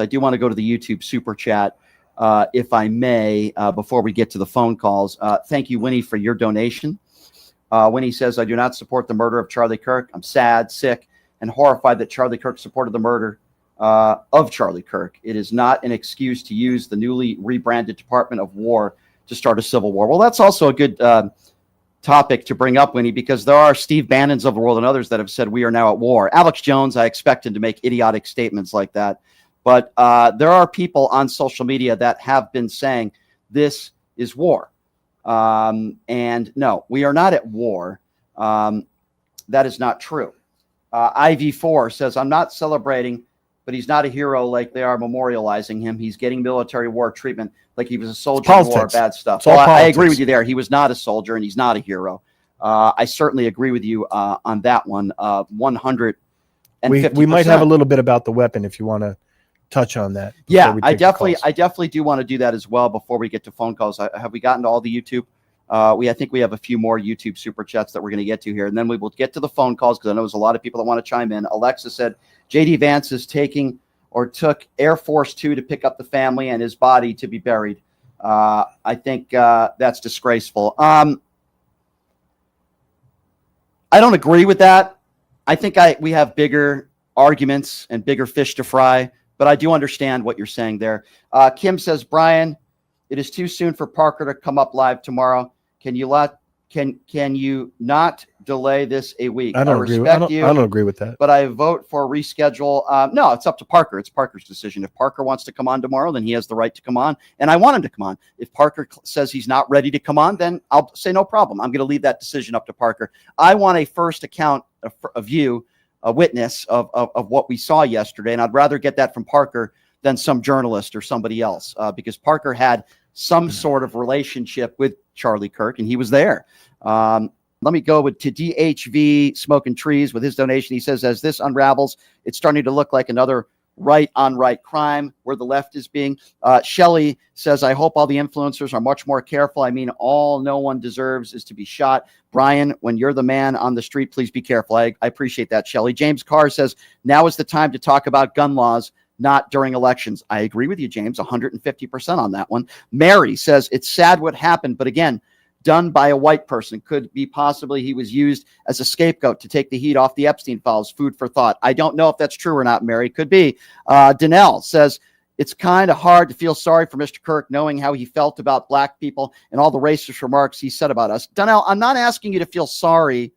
I do want to go to the YouTube super chat, if I may, before we get to the phone calls. Thank you, Winnie, for your donation. Winnie says, I do not support the murder of Charlie Kirk. I'm sad, sick, and horrified that Charlie Kirk supported the murder of Charlie Kirk. It is not an excuse to use the newly rebranded Department of War to start a civil war. Well, that's also a good topic to bring up, Winnie, because there are Steve Bannons of the world and others that have said we are now at war. Alex Jones, I expect him to make idiotic statements like that. But there are people on social media that have been saying this is war. And no, we are not at war. That is not true. IV4 says, I'm not celebrating, but he's not a hero like they are memorializing him. He's getting military war treatment like he was a soldier in war, bad stuff. Well, I agree with you there. He was not a soldier and he's not a hero. I certainly agree with you on that one. 150%. We might have a little bit about the weapon if you want to touch on that. Yeah, I definitely do want to do that as well before we get to phone calls. Have we gotten to all the YouTube? I think we have a few more YouTube super chats that we're going to get to here, and then we will get to the phone calls because I know there's a lot of people that want to chime in. Alexa said J.D. Vance is took Air Force 2 to pick up the family and his body to be buried. I think that's disgraceful. I don't agree with that. I think we have bigger arguments and bigger fish to fry, but I do understand what you're saying there. Kim says, Brian, it is too soon for Parker to come up live tomorrow. Can you not delay this a week? I don't agree with that. But I vote for reschedule. No, it's up to Parker. It's Parker's decision. If Parker wants to come on tomorrow, then he has the right to come on. And I want him to come on. If Parker says he's not ready to come on, then I'll say no problem. I'm going to leave that decision up to Parker. I want a first account, a view, a witness of what we saw yesterday. And I'd rather get that from Parker than some journalist or somebody else, because Parker had some sort of relationship with Charlie Kirk, and he was there. Let me go to DHV Smoking Trees with his donation. He says, as this unravels, it's starting to look like another right-on-right crime where the left is being. Shelley says, I hope all the influencers are much more careful. I mean, all no one deserves is to be shot. Brian, when you're the man on the street, please be careful. I appreciate that, Shelley. James Carr says, now is the time to talk about gun laws, not during elections. I agree with you, James, 150% on that one. Mary says, it's sad what happened, but again, done by a white person. Could be possibly he was used as a scapegoat to take the heat off the Epstein files. Food for thought. I don't know if that's true or not, Mary. Could be. Danelle says, it's kind of hard to feel sorry for Mr. Kirk knowing how he felt about black people and all the racist remarks he said about us. Danelle, I'm not asking you to feel sorry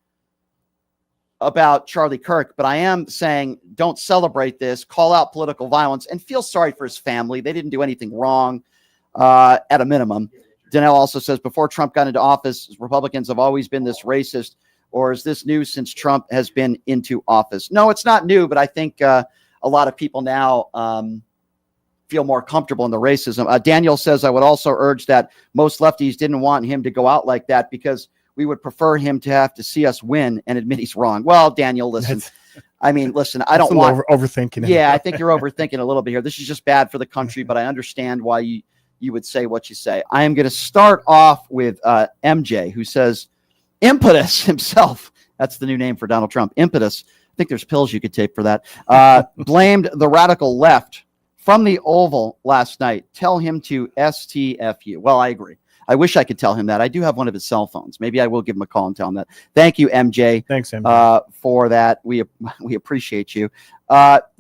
about Charlie Kirk, but I am saying don't celebrate this, call out political violence, and feel sorry for his family. They didn't do anything wrong at a minimum. Danelle also says, before Trump got into office, Republicans have always been this racist, or is this new since Trump has been into office? No, it's not new, but I think a lot of people now feel more comfortable in the racism. Daniel says, I would also urge that most lefties didn't want him to go out like that because we would prefer him to have to see us win and admit he's wrong. Well, Daniel, listen. I mean, listen, I don't want overthinking. Yeah, I think you're overthinking a little bit here. This is just bad for the country, but I understand why you would say what you say. I am going to start off with MJ, who says, Impetus himself, that's the new name for Donald Trump, Impetus, I think there's pills you could take for that, blamed the radical left from the Oval last night. Tell him to STFU. Well, I agree. I wish I could tell him that. I do have one of his cell phones. Maybe I will give him a call and tell him that. Thank you, MJ. Thanks, MJ. For that. We appreciate you.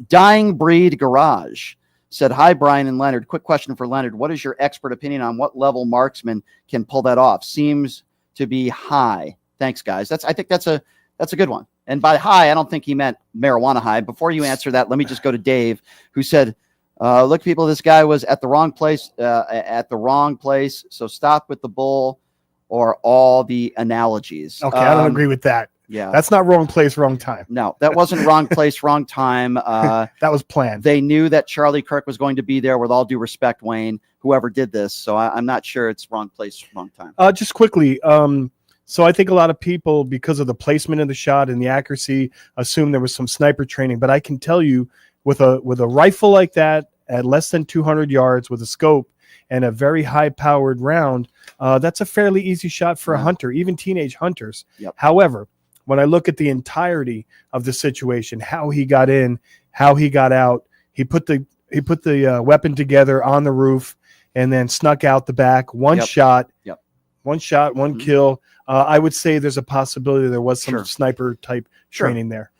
Dying Breed Garage said, hi, Brian and Leonard. Quick question for Leonard. What is your expert opinion on what level marksman can pull that off? Seems to be high. Thanks, guys. I think that's a good one. And by high, I don't think he meant marijuana high. Before you answer that, let me just go to Dave, who said, look, people, this guy was at the wrong place, So stop with the bull or all the analogies. Okay, I don't agree with that. Yeah. That's not wrong place, wrong time. No, that wasn't wrong place, wrong time. That was planned. They knew that Charlie Kirk was going to be there, with all due respect, Wayne, whoever did this. So I'm not sure it's wrong place, wrong time. Just quickly. So I think a lot of people, because of the placement of the shot and the accuracy, assume there was some sniper training. But I can tell you, with a rifle like that at less than 200 yards with a scope and a very high-powered round, that's a fairly easy shot for a hunter, even teenage hunters. Yep. However, when I look at the entirety of the situation, how he got in, how he got out, he put the weapon together on the roof and then snuck out the back. One Yep. shot, Yep. one shot, one Mhm. kill. I would say there's a possibility there was some Sure. sniper type Sure. training there.